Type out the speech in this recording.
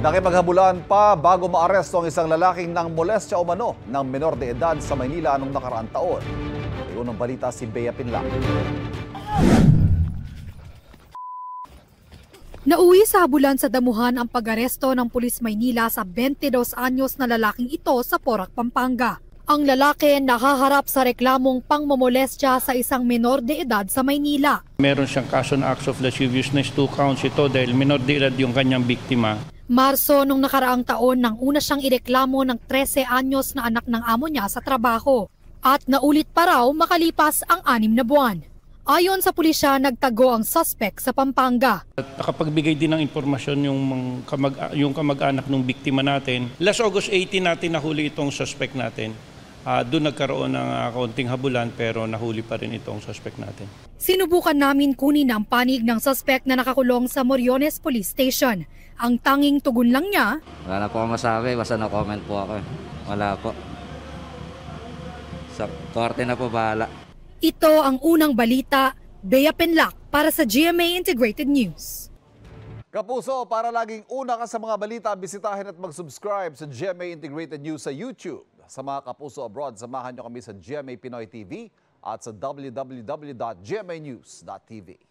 Nakipaghabulan pa bago maaresto ang isang lalaking nang molestya umano ng menor de edad sa Maynila noong nakaraang taon. May unang balita si Bea Pinlac. Nauwi sa habulan sa damuhan ang pag-aresto ng Pulis Maynila sa 22 anyos na lalaking ito sa Porac, Pampanga. Ang lalaki nakaharap sa reklamong pangmomolestya sa isang menor de edad sa Maynila. Meron siyang kaso na acts of lasciviousness, 2 counts ito dahil menor de edad yung kanyang biktima. Marso nung nakaraang taon nang una siyang ireklamo ng 13 anyos na anak ng amo niya sa trabaho. At naulit pa raw makalipas ang 6 na buwan. Ayon sa pulisya, nagtago ang suspect sa Pampanga. Nakapagbigay din ng impormasyon yung kamag-anak ng biktima natin. Last August 18 natin nahuli itong suspect natin. Doon nagkaroon ng kaunting habulan pero nahuli pa rin itong suspect natin. Sinubukan namin kunin ang panig ng suspect na nakakulong sa Moriones Police Station. Ang tanging tugon lang niya, wala na po ako masabi, basta no-comment po ako. Wala po. Sa korte na po bahala. ito ang unang balita. Bea Pinlac para sa GMA Integrated News. Kapuso, para laging una ka sa mga balita, bisitahin at mag-subscribe sa GMA Integrated News sa YouTube. Sa mga kapuso abroad, samahan nyo kami sa GMA Pinoy TV at sa www.gmanews.tv.